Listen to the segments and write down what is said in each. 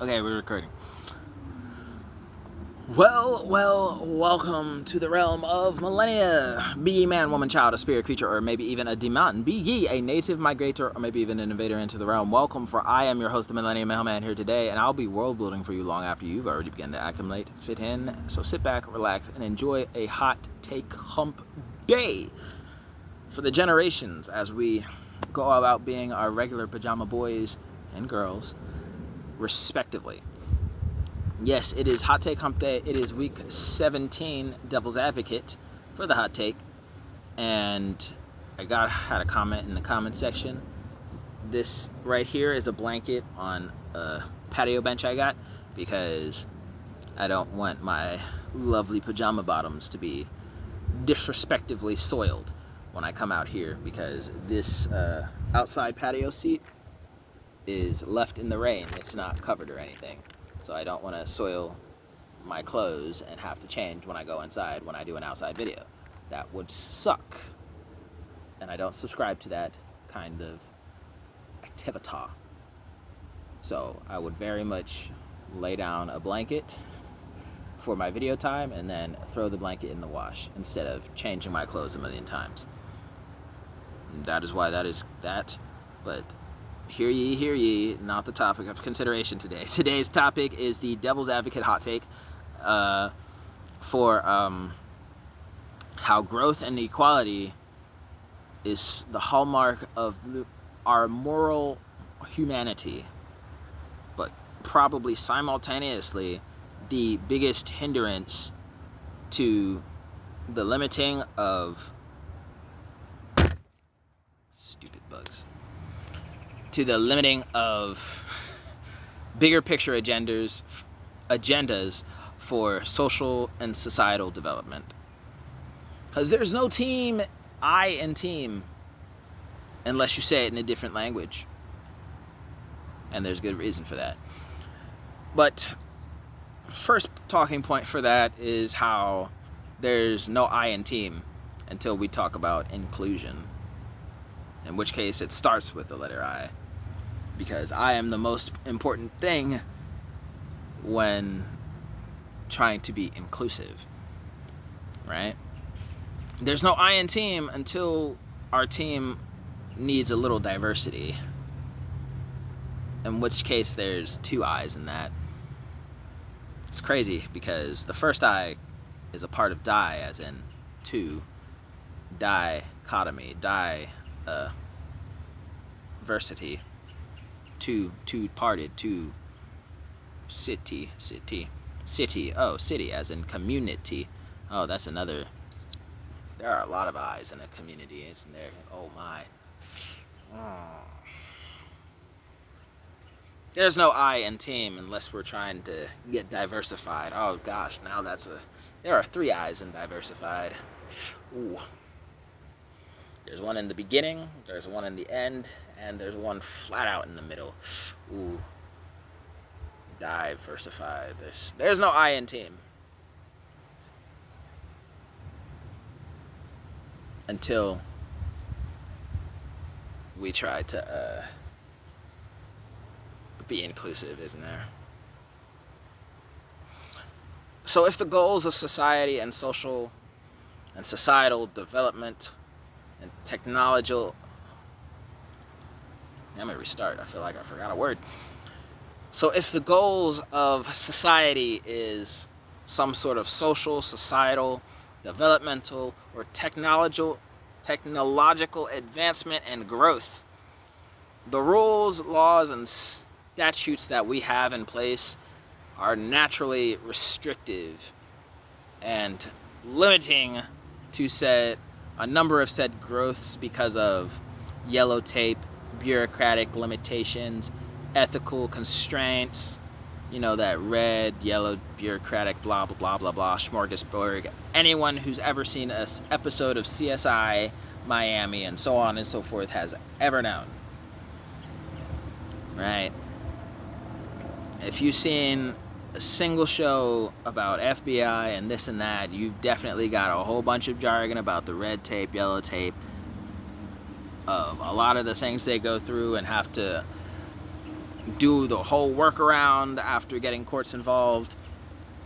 Okay, we're recording. Well, welcome to the realm of Millenia. Be ye man, woman, child, a spirit creature, or maybe even a demon. Be ye a native migrator, or maybe even an invader into the realm. Welcome, for I am your host, the Millenia Mailman, here today, and I'll be world building for you long after you've already begun to acclimate, fit in. So sit back, relax, and enjoy a hot take hump day for the generations as we go about being our regular pajama boys and girls, respectively. Yes, it is Hot Take Hump Day. It is week 17, Devil's Advocate for the Hot Take. And I had a comment in the comment section. This right here is a blanket on a patio bench I got because I don't want my lovely pajama bottoms to be disrespectively soiled when I come out here, because this outside patio seat is left in the rain. It's not covered or anything. So I don't want to soil my clothes and have to change when I go inside when I do an outside video. That would suck. And I don't subscribe to that kind of activity. So I would very much lay down a blanket for my video time and then throw the blanket in the wash instead of changing my clothes a million times. And that is why that is that. But hear ye, not the topic of consideration today. Today's topic is the Devil's Advocate hot take for how growth and equality is the hallmark of our moral humanity, but probably simultaneously the biggest hindrance to the limiting of stupid bugs. To the limiting of bigger picture agendas for social and societal development. Because there's no team, I in team, unless you say it in a different language. And there's good reason for that. But first talking point for that is how there's no I in team until we talk about inclusion. In which case it starts with the letter I. Because I am the most important thing when trying to be inclusive, right? There's no I in team until our team needs a little diversity, in which case there's two I's in that. It's crazy because the first I is a part of die, as in two, dichotomy, diversity. Two-parted, two city, oh, city as in community. Oh, that's another. There are a lot of I's in a community, isn't there? Oh my. There's no I in team unless we're trying to get diversified. Oh gosh, now there are three I's in diversified. Ooh. There's one in the beginning, there's one in the end, and there's one flat out in the middle. Ooh. Diversified. There's no I in team. Until we try to be inclusive, isn't there? So if the goals of society and social and societal development and technological... Let me restart. I feel like I forgot a word. So if the goals of society is some sort of social, societal, developmental, or technological advancement and growth, the rules, laws, and statutes that we have in place are naturally restrictive and limiting to a number of said growths because of yellow tape, bureaucratic limitations, ethical constraints, that red, yellow, bureaucratic, blah, blah, blah, blah, blah, smorgasbord. Anyone who's ever seen an episode of CSI Miami and so on and so forth has ever known. Right? If you've seen a single show about FBI and this and that, you've definitely got a whole bunch of jargon about the red tape, yellow tape, of a lot of the things they go through and have to do the whole workaround after getting courts involved.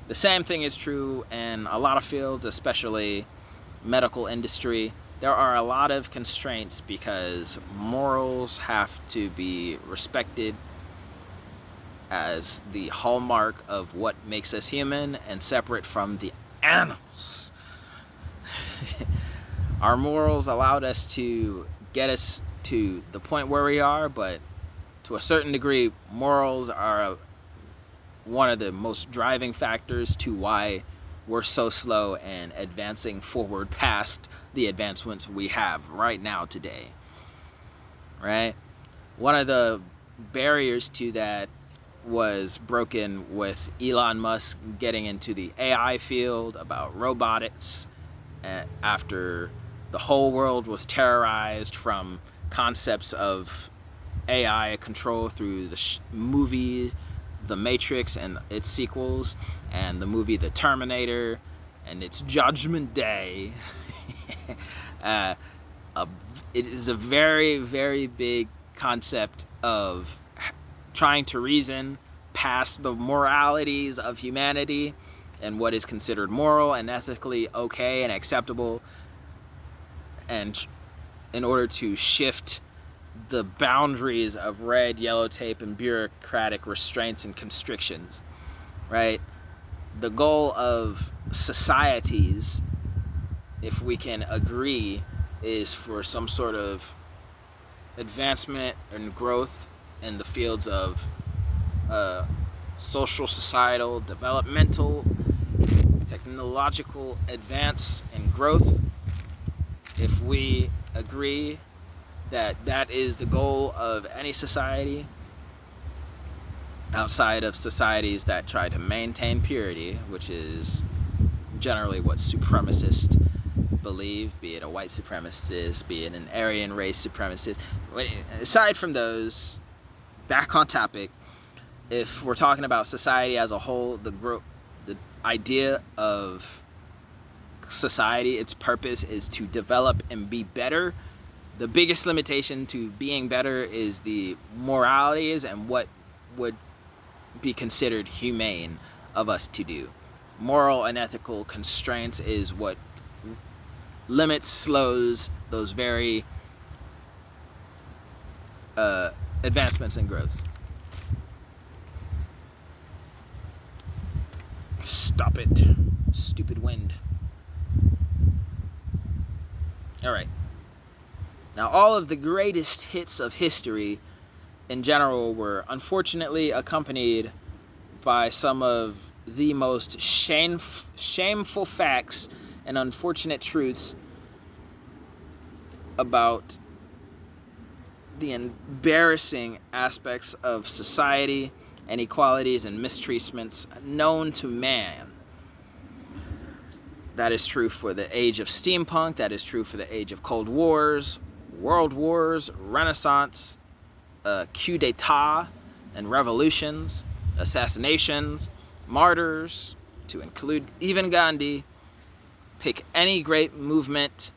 The same thing is true in a lot of fields, especially medical industry. There are a lot of constraints because morals have to be respected as the hallmark of what makes us human and separate from the animals. Our morals allowed us to get us to the point where we are, but to a certain degree, morals are one of the most driving factors to why we're so slow in advancing forward past the advancements we have right now today, right? One of the barriers to that was broken with Elon Musk getting into the AI field about robotics after the whole world was terrorized from concepts of AI control through the movie The Matrix and its sequels, and the movie The Terminator and its Judgment Day. It is a very, very big concept of trying to reason past the moralities of humanity and what is considered moral and ethically okay and acceptable, and in order to shift the boundaries of red, yellow tape, and bureaucratic restraints and constrictions, right? The goal of societies, if we can agree, is for some sort of advancement and growth in the fields of social, societal, developmental, technological advance and growth. If we agree that that is the goal of any society, outside of societies that try to maintain purity, which is generally what supremacists believe, be it a white supremacist, be it an Aryan race supremacist. Aside from those, back on topic, if we're talking about society as a whole, the idea of society, its purpose is to develop and be better. The biggest limitation to being better is the moralities and what would be considered humane of us to do. Moral and ethical constraints is what limits, slows those very advancements and growths. Stop it. Stupid wind. Alright. Now, all of the greatest hits of history in general were unfortunately accompanied by some of the most shameful facts and unfortunate truths about the embarrassing aspects of society, inequalities, and mistreatments known to man. That is true for the age of steampunk, that is true for the age of Cold Wars, World Wars, Renaissance, coup d'etat and revolutions, assassinations, martyrs, to include even Gandhi. Pick any great movement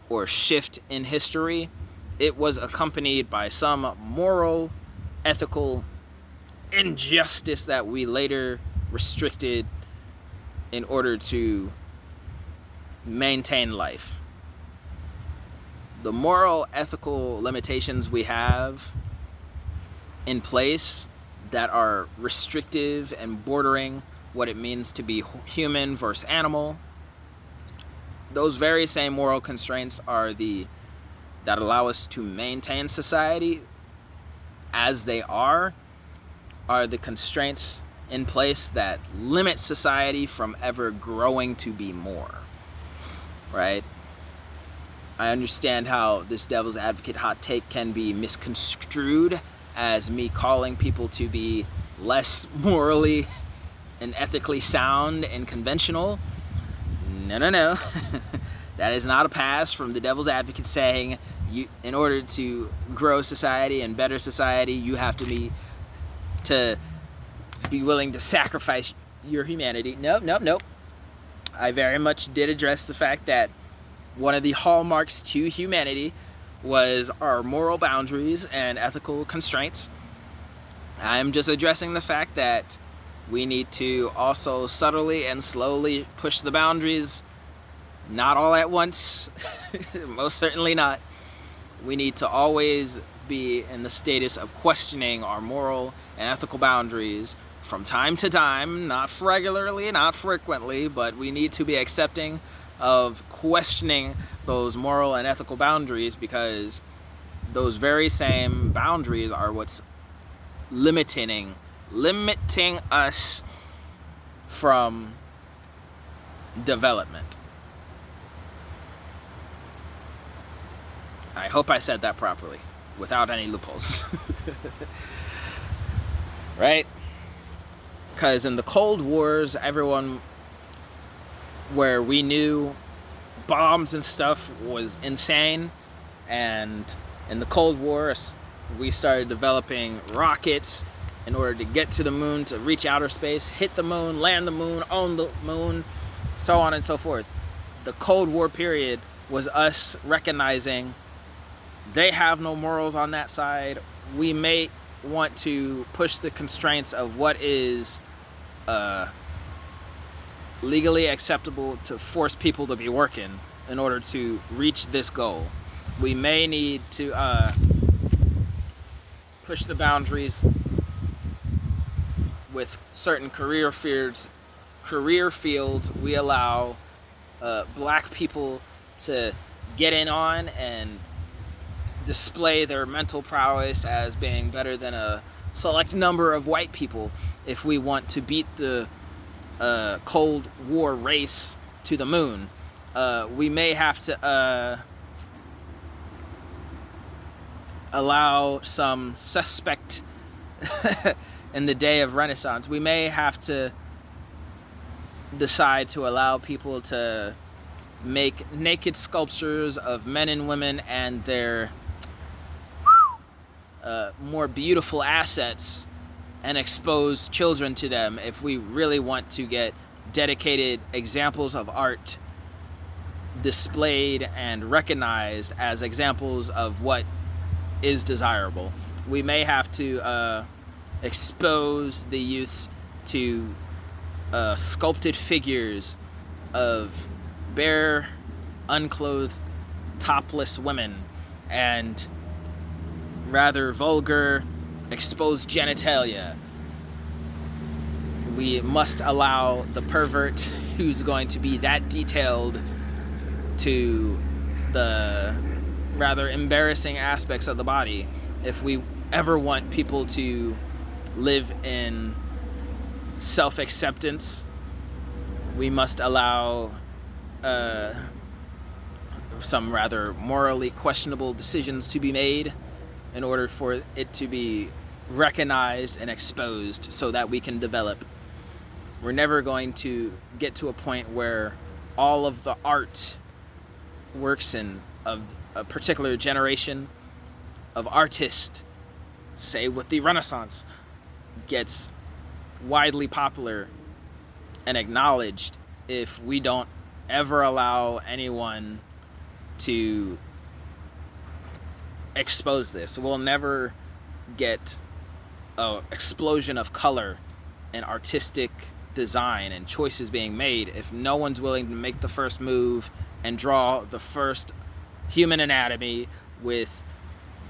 or shift in history, it was accompanied by some moral, ethical injustice that we later restricted in order to maintain life. The moral, ethical limitations we have in place that are restrictive and bordering what it means to be human versus animal, those very same moral constraints are that allow us to maintain society as they are the constraints in place that limit society from ever growing to be more, right? I understand how this devil's advocate hot take can be misconstrued as me calling people to be less morally and ethically sound and conventional. No. That is not a pass from the devil's advocate saying in order to grow society and better society, you have to be willing to sacrifice your humanity. Nope. I very much did address the fact that one of the hallmarks to humanity was our moral boundaries and ethical constraints. I'm just addressing the fact that we need to also subtly and slowly push the boundaries, not all at once, most certainly not. We need to always be in the status of questioning our moral and ethical boundaries from time to time, not regularly, not frequently, but we need to be accepting of questioning those moral and ethical boundaries, because those very same boundaries are what's limiting us from development. I hope I said that properly without any loopholes. Right? Because in the Cold Wars, everyone, where we knew bombs and stuff was insane, and in the Cold War we started developing rockets in order to get to the moon, to reach outer space, hit the moon, land the moon, own the moon, so on and so forth. The Cold War period was us recognizing they have no morals on that side. We may want to push the constraints of what is legally acceptable to force people to be working in order to reach this goal. We may need to push the boundaries with certain career fields. We allow black people to get in on and display their mental prowess as being better than a select number of white people if we want to beat the Cold War race to the moon. We may have to allow some suspect in the day of Renaissance. We may have to decide to allow people to make naked sculptures of men and women and their more beautiful assets and expose children to them, if we really want to get dedicated examples of art displayed and recognized as examples of what is desirable. We may have to expose the youths to sculpted figures of bare, unclothed, topless women and rather vulgar, exposed genitalia. We must allow the pervert who's going to be that detailed to the rather embarrassing aspects of the body. If we ever want people to live in self-acceptance, we must allow some rather morally questionable decisions to be made in order for it to be recognized and exposed so that we can develop. We're never going to get to a point where all of the art works in of a particular generation of artists, say with the Renaissance, gets widely popular and acknowledged if we don't ever allow anyone to expose this. We'll never get an explosion of color and artistic design and choices being made if no one's willing to make the first move and draw the first human anatomy with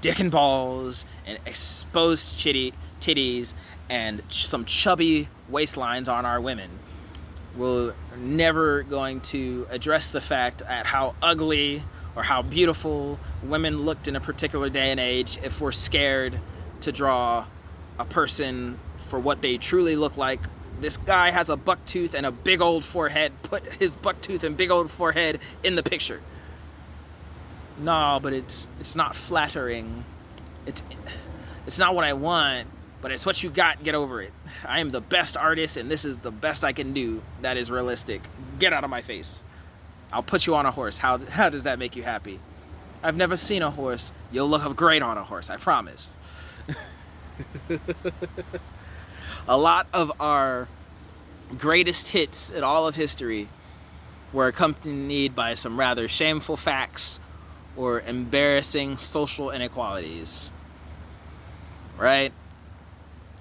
dick and balls and exposed titties and some chubby waistlines on our women. We're never going to address the fact at how ugly or how beautiful women looked in a particular day and age if we're scared to draw a person for what they truly look like. This guy has a buck tooth and a big old forehead. Put his buck tooth and big old forehead in the picture. No, but it's not flattering. It's not what I want, but it's what you got. Get over it. I am the best artist and this is the best I can do. That is realistic. Get out of my face. I'll put you on a horse. How does that make you happy? I've never seen a horse. You'll look great on a horse, I promise. A lot of our greatest hits in all of history were accompanied by some rather shameful facts or embarrassing social inequalities. Right?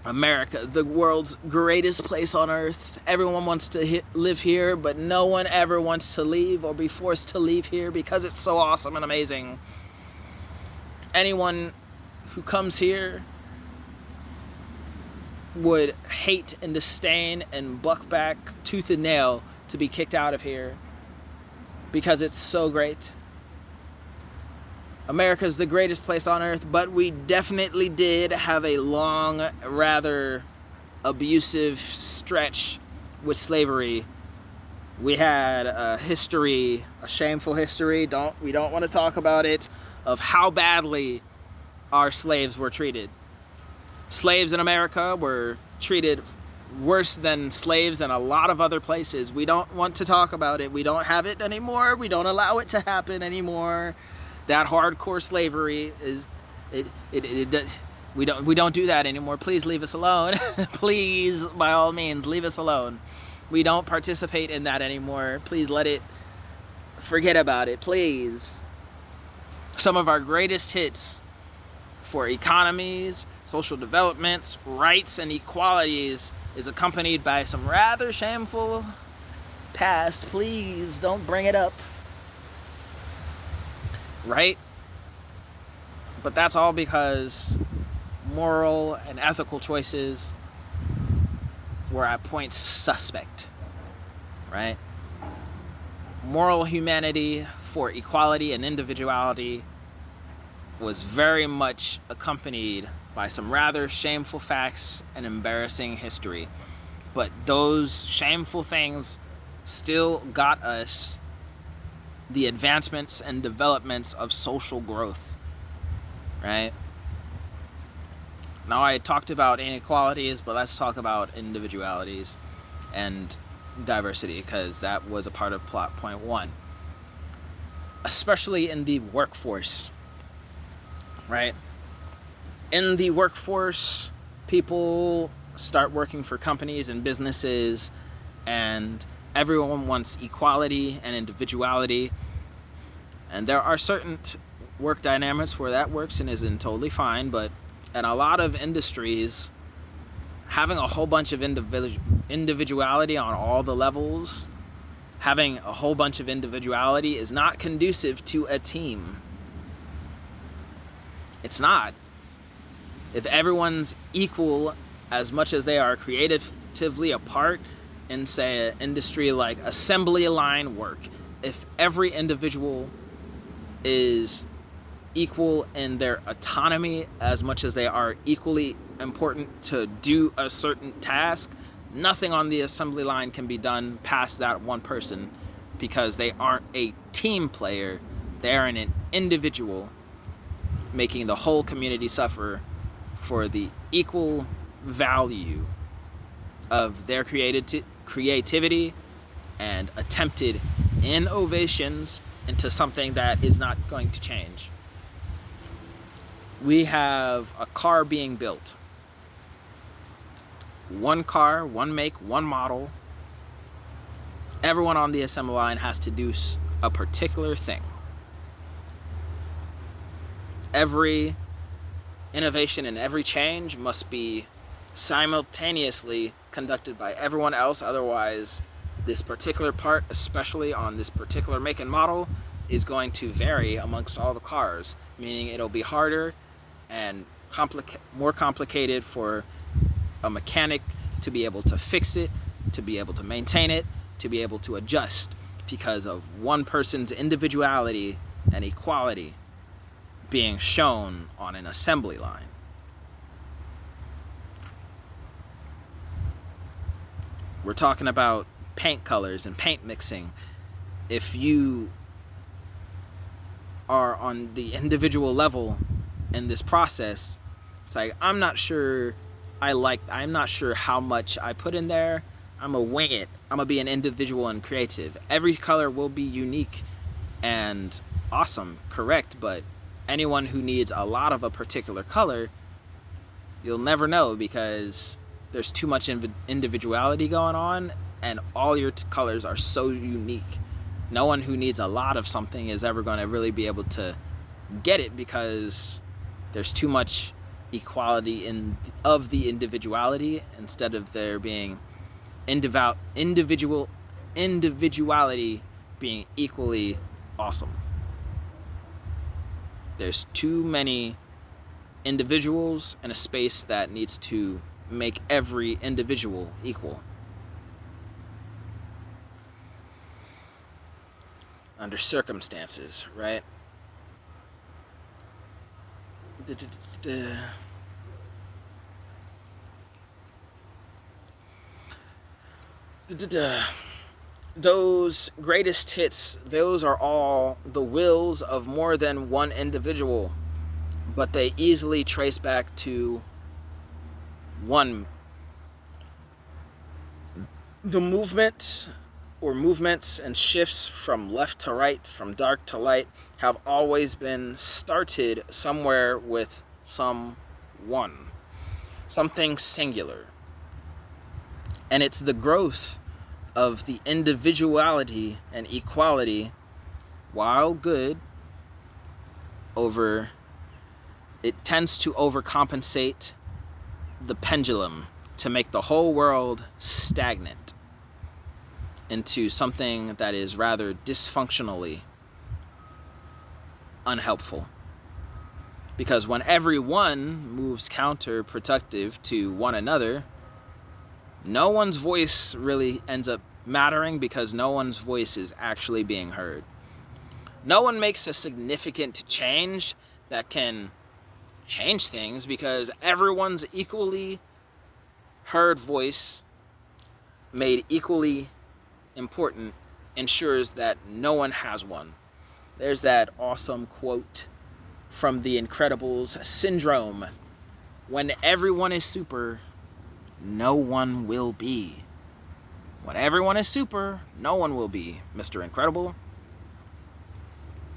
America, the world's greatest place on earth. Everyone wants to live here, but no one ever wants to leave or be forced to leave here because it's so awesome and amazing. Anyone who comes here would hate and disdain and buck back tooth and nail to be kicked out of here because it's so great. America is the greatest place on earth, but we definitely did have a long, rather abusive stretch with slavery. We had a history, a shameful history, we don't want to talk about it, of how badly our slaves were treated. Slaves in America were treated worse than slaves in a lot of other places. We don't want to talk about it. We don't have it anymore. We don't allow it to happen anymore. That hardcore slavery is we don't do that anymore. Please leave us alone. Please, by all means, leave us alone. We don't participate in that anymore. Please forget about it, please. Some of our greatest hits for economies, social developments, rights, and equalities is accompanied by some rather shameful past. Please don't bring it up. Right? But that's all because moral and ethical choices were at points suspect. Right? Moral humanity for equality and individuality was very much accompanied by some rather shameful facts and embarrassing history. But those shameful things still got us the advancements and developments of social growth, right? Now, I talked about inequalities, but let's talk about individualities and diversity, because that was a part of plot point 1. Especially in the workforce, right? In the workforce, people start working for companies and businesses, and everyone wants equality and individuality. And there are certain work dynamics where that works and isn't totally fine, but in a lot of industries, having a whole bunch of individuality on all the levels, having a whole bunch of individuality is not conducive to a team. It's not. If everyone's equal as much as they are creatively apart in, say, an industry like assembly line work, if every individual is equal in their autonomy as much as they are equally important to do a certain task, nothing on the assembly line can be done past that one person, because they aren't a team player, they are an individual, making the whole community suffer for the equal value of their creativity and attempted innovations into something that is not going to change. We have a car being built. One car, one make, one model. Everyone on the assembly line has to do a particular thing. Every innovation and every change must be simultaneously conducted by everyone else. Otherwise, this particular part, especially on this particular make and model, is going to vary amongst all the cars, meaning it'll be harder and more complicated for a mechanic to be able to fix it, to be able to maintain it, to be able to adjust, because of one person's individuality and equality being shown on an assembly line. We're talking about paint colors and paint mixing. If you are on the individual level in this process, it's like, I'm not sure how much I put in there. I'm gonna wing it. I'm gonna be an individual and creative. Every color will be unique and awesome, correct, but anyone who needs a lot of a particular color, you'll never know, because there's too much individuality going on, and all your colors are so unique. No one who needs a lot of something is ever going to really be able to get it, because there's too much equality of the individuality instead of there being individuality being equally awesome. There's too many individuals in a space that needs to make every individual equal. Under circumstances, right? Those greatest hits, those are all the wills of more than one individual, but they easily trace back to one. The movement or movements and shifts from left to right, from dark to light, have always been started somewhere with someone, something singular. And it's the growth of the individuality and equality, while good, it tends to overcompensate the pendulum to make the whole world stagnant into something that is rather dysfunctionally unhelpful. Because when everyone moves counterproductive to one another, no one's voice really ends up mattering, because no one's voice is actually being heard. No one makes a significant change that can change things, because everyone's equally heard voice, made equally important, ensures that no one has one. There's that awesome quote from The Incredibles syndrome: when everyone is super, no one will be. When everyone is super, no one will be, Mr. Incredible.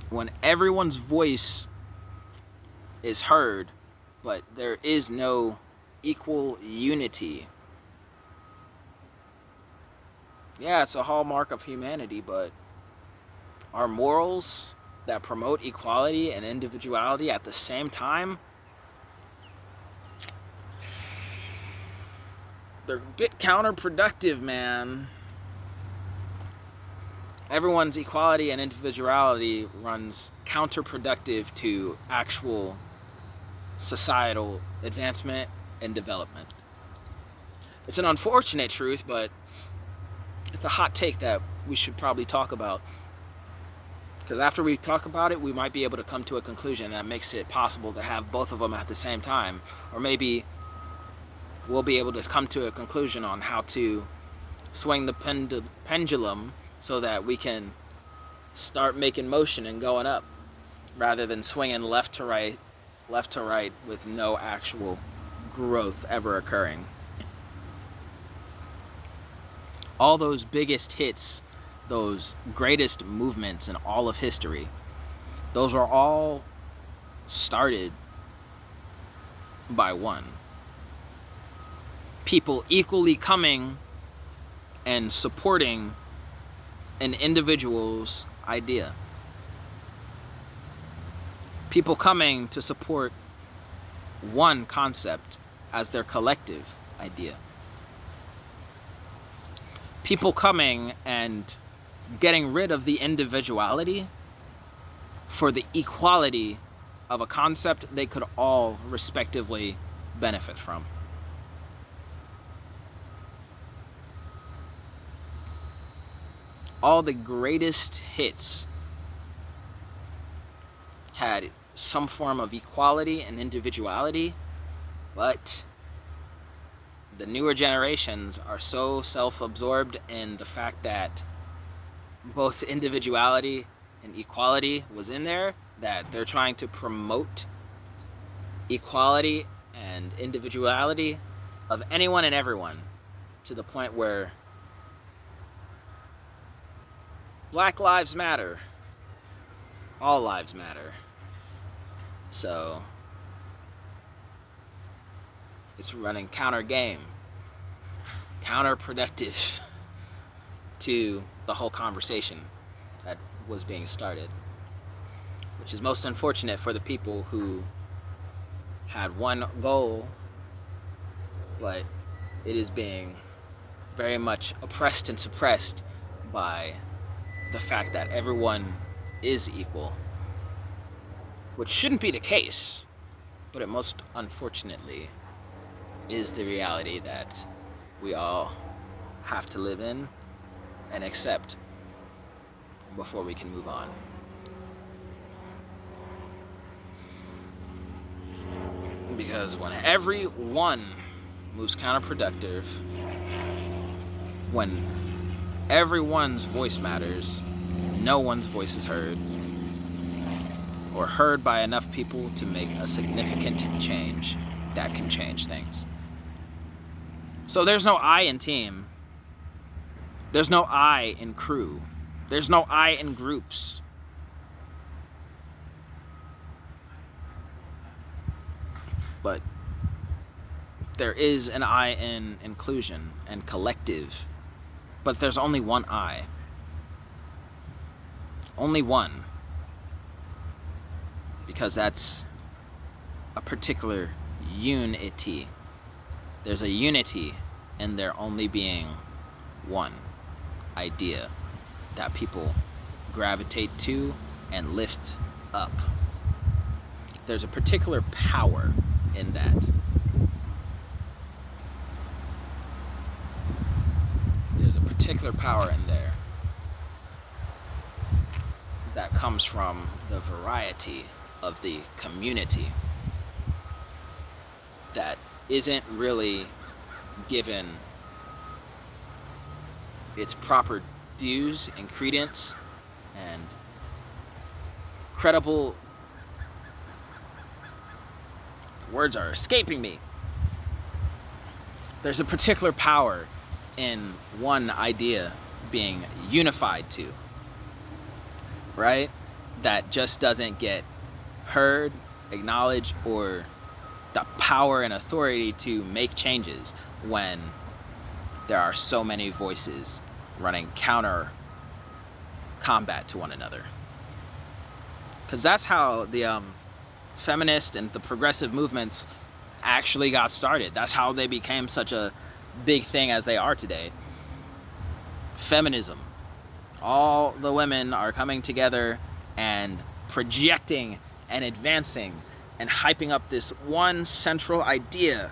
When everyone's voice is heard, but there is no equal unity. Yeah, it's a hallmark of humanity, but our morals that promote equality and individuality at the same time, they're a bit counterproductive, man. Everyone's equality and individuality runs counterproductive to actual societal advancement and development. It's an unfortunate truth, but it's a hot take that we should probably talk about. Because after we talk about it, we might be able to come to a conclusion that makes it possible to have both of them at the same time. Or maybe we'll be able to come to a conclusion on how to swing the pendulum so that we can start making motion and going up, rather than swinging left to right with no actual growth ever occurring. All those biggest hits, those greatest movements in all of history, those are all started by one. People equally coming and supporting an individual's idea. People coming to support one concept as their collective idea. People coming and getting rid of the individuality for the equality of a concept they could all respectively benefit from. All the greatest hits had some form of equality and individuality, but the newer generations are so self-absorbed in the fact that both individuality and equality was in there, that they're trying to promote equality and individuality of anyone and everyone, to the point where Black lives matter. All lives matter. So it's running counter game, counterproductive to the whole conversation that was being started, which is most unfortunate for the people who had one goal, but it is being very much oppressed and suppressed by the fact that everyone is equal, which shouldn't be the case, but it most unfortunately is the reality that we all have to live in and accept before we can move on. Because when everyone moves counterproductive, when everyone's voice matters, no one's voice is heard, or heard by enough people to make a significant change that can change things. So there's no I in team. There's no I in crew. There's no I in groups. But there is an I in inclusion and collective. But there's only one I. Only one. Because that's a particular unity. There's a unity in there only being one idea that people gravitate to and lift up. There's a particular power in that. There's a particular power in there that comes from the variety of the community that isn't really given its proper dues and credence and credible, words are escaping me. There's a particular power in one idea being unified to, right? That just doesn't get heard, acknowledged, or the power and authority to make changes when there are so many voices running counter combat to one another. Because that's how the feminist and the progressive movements actually got started. That's how they became such a big thing as they are today. Feminism. All the women are coming together and projecting and advancing and hyping up this one central idea.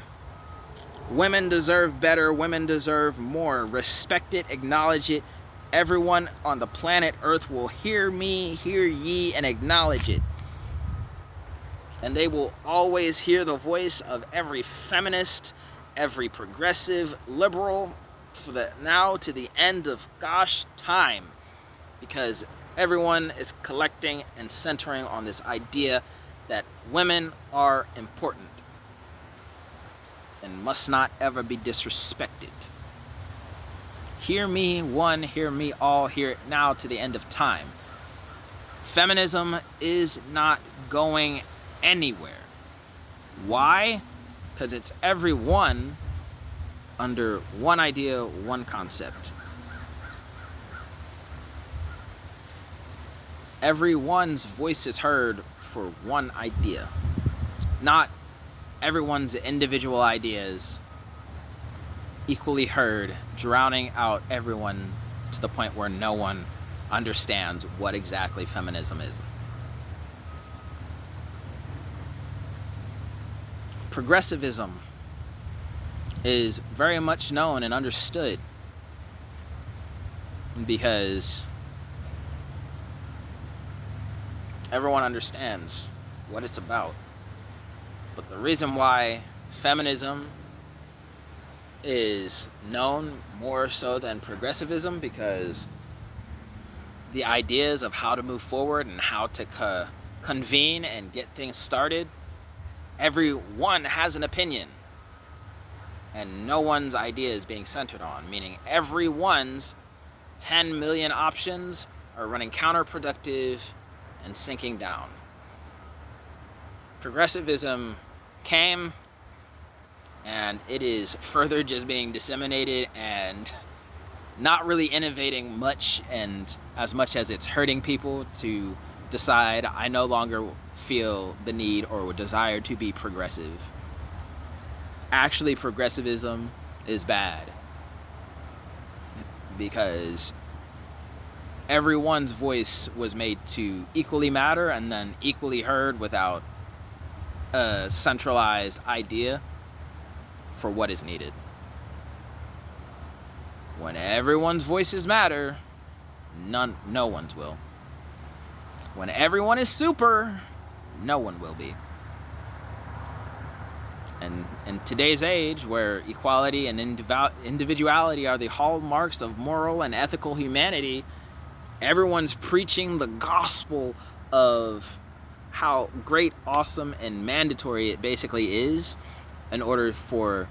Women deserve better. Women deserve more. Respect it. Acknowledge it. Everyone on the planet Earth will hear me, hear ye, and acknowledge it. And they will always hear the voice of every feminist, every progressive, liberal, for the now to the end of gosh time. Because everyone is collecting and centering on this idea that women are important and must not ever be disrespected. Hear me one, hear me all, hear it now to the end of time. Feminism is not going anywhere. Why? Because it's everyone under one idea, one concept. Everyone's voice is heard for one idea, not everyone's individual ideas equally heard, drowning out everyone to the point where no one understands what exactly feminism is. Progressivism is very much known and understood because everyone understands what it's about. But the reason why feminism is known more so than progressivism, because the ideas of how to move forward and how to convene and get things started, everyone has an opinion and no one's idea is being centered on, meaning everyone's 10 million options are running counterproductive and sinking down. Progressivism came and it is further just being disseminated and not really innovating much, and as much as it's hurting people to decide I no longer feel the need or desire to be progressive. Actually, progressivism is bad because everyone's voice was made to equally matter and then equally heard without a centralized idea for what is needed. When everyone's voices matter, no one's will. When everyone is super, no one will be. And in today's age, where equality and individuality are the hallmarks of moral and ethical humanity, everyone's preaching the gospel of how great, awesome, and mandatory it basically is in order for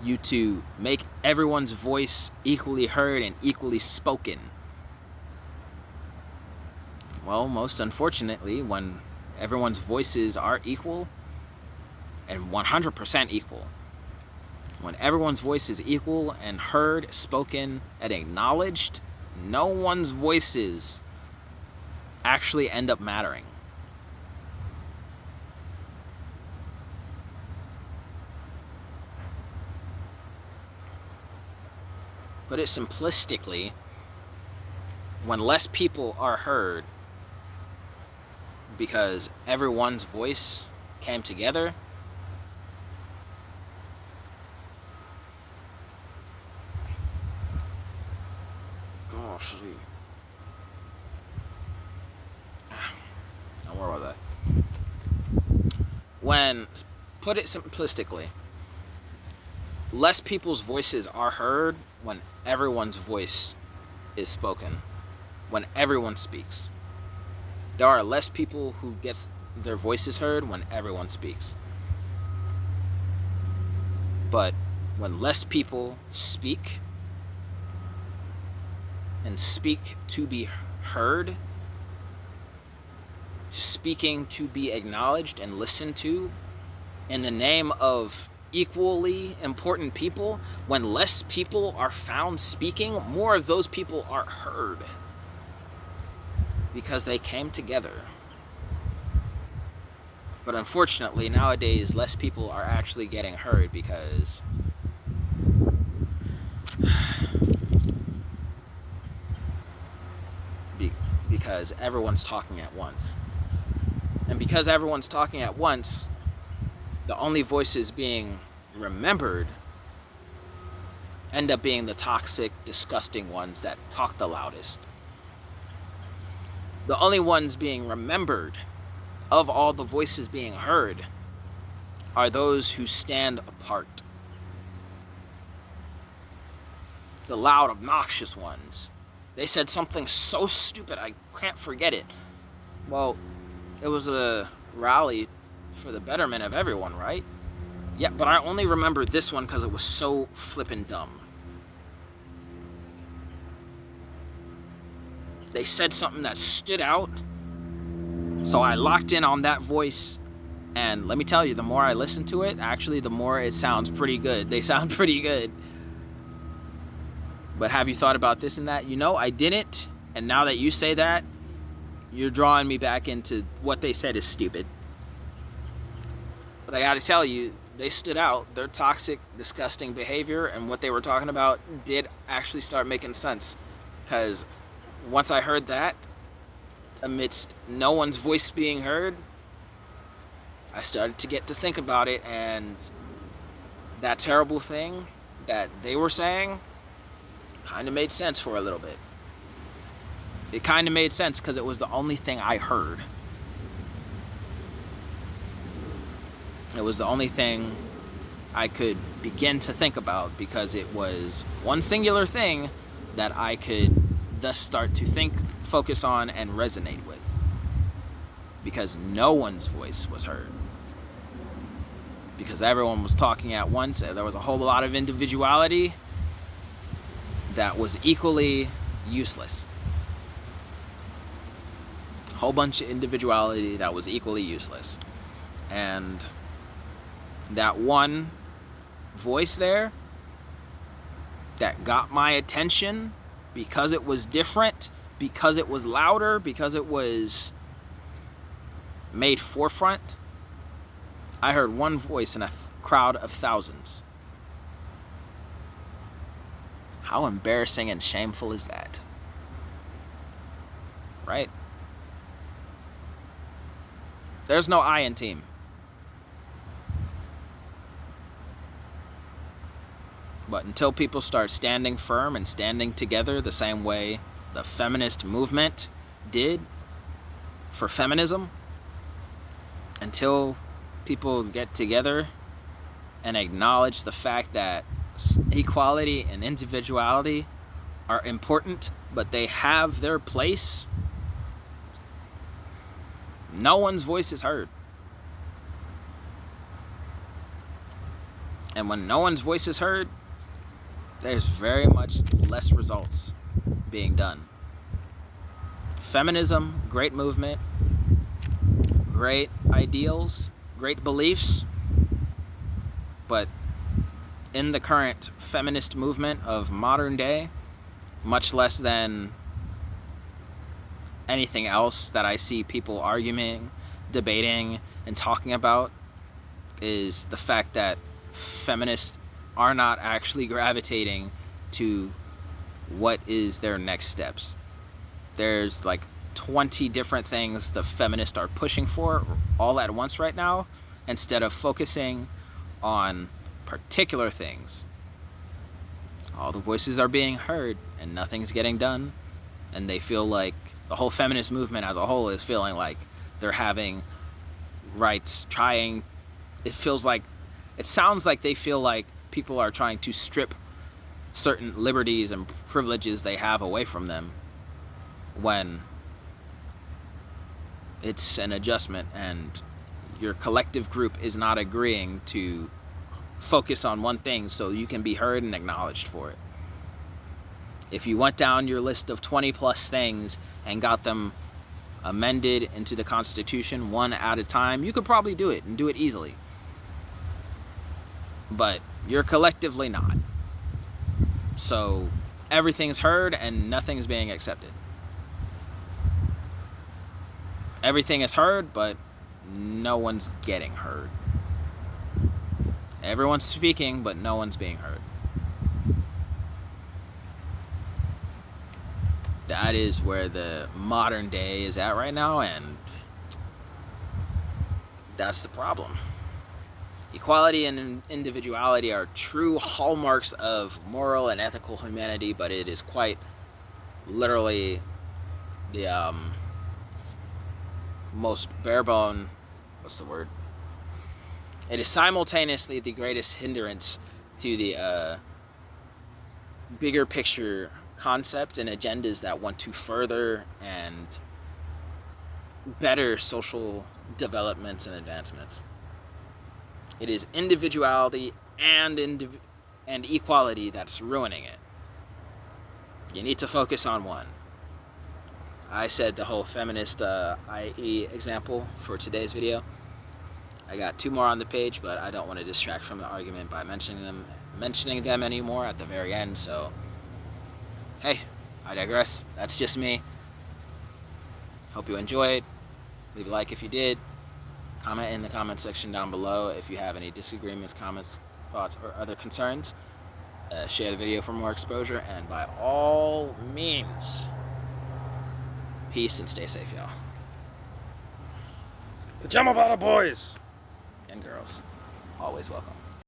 you to make everyone's voice equally heard and equally spoken. Well, most unfortunately, when everyone's voices are equal and 100% equal, when everyone's voice is equal and heard, spoken, and acknowledged, no one's voices actually end up mattering. Put it simplistically, when less people are heard because everyone's voice came together, gosh, where was I? Put it simplistically, less people's voices are heard when everyone's voice is spoken, when everyone speaks. There are less people who gets their voices heard when everyone speaks. But when less people speak and speak to be heard, to speaking to be acknowledged and listened to in the name of equally important people, when less people are found speaking, more of those people are heard because they came together. But unfortunately, nowadays, less people are actually getting heard because everyone's talking at once. And because everyone's talking at once, the only voices being remembered end up being the toxic, disgusting ones that talk the loudest. The only ones being remembered of all the voices being heard are those who stand apart. The loud, obnoxious ones. They said something so stupid I can't forget it. Well, it was a rally for the betterment of everyone, right? Yeah, but I only remember this one because it was so flippin' dumb. They said something that stood out, so I locked in on that voice, and let me tell you, the more I listen to it, actually, the more it sounds pretty good. They sound pretty good. But have you thought about this and that? You know, I didn't, and now that you say that, you're drawing me back into what they said is stupid. But I gotta tell you, they stood out. Their toxic, disgusting behavior and what they were talking about did actually start making sense. Because once I heard that, amidst no one's voice being heard, I started to get to think about it, and that terrible thing that they were saying kind of made sense for a little bit. It kind of made sense because it was the only thing I heard. It was the only thing I could begin to think about because it was one singular thing that I could thus start to think, focus on, and resonate with. Because no one's voice was heard. Because everyone was talking at once, and there was a whole lot of individuality that was equally useless. A whole bunch of individuality that was equally useless. And that one voice there that got my attention because it was different, because it was louder, because it was made forefront, I heard one voice in a crowd of thousands. How embarrassing and shameful is that? Right? There's no I in team. But until people start standing firm and standing together the same way the feminist movement did for feminism, until people get together and acknowledge the fact that equality and individuality are important, but they have their place, no one's voice is heard. And when no one's voice is heard, there's very much less results being done. Feminism, great movement, great ideals, great beliefs, but in the current feminist movement of modern day, much less than anything else that I see people arguing, debating, and talking about, is the fact that feminists are not actually gravitating to what is their next steps. There's like 20 different things the feminists are pushing for all at once right now, instead of focusing on particular things. All the voices are being heard and nothing's getting done, and they feel like the whole feminist movement as a whole is feeling like they're having rights, it sounds like they feel like people are trying to strip certain liberties and privileges they have away from them, when it's an adjustment and your collective group is not agreeing to focus on one thing so you can be heard and acknowledged for it. If you went down your list of 20 plus things and got them amended into the Constitution one at a time, you could probably do it and do it easily. But you're collectively not. So everything's heard and nothing's being accepted. Everything is heard, but no one's getting heard. Everyone's speaking, but no one's being heard. That is where the modern day is at right now, and that's the problem. Equality and individuality are true hallmarks of moral and ethical humanity, but it is quite literally the most bare-bone, it is simultaneously the greatest hindrance to the bigger picture concept and agendas that want to further and better social developments and advancements. It is individuality and equality that's ruining it. You need to focus on one. I said the whole feminist IE example for today's video. I got 2 more on the page, but I don't want to distract from the argument by mentioning them anymore at the very end, so hey, I digress. That's just me. Hope you enjoyed. Leave a like if you did. Comment in the comment section down below if you have any disagreements, comments, thoughts, or other concerns. Share the video for more exposure, and by all means, peace and stay safe, y'all. Pajama bottle boys and girls, always welcome.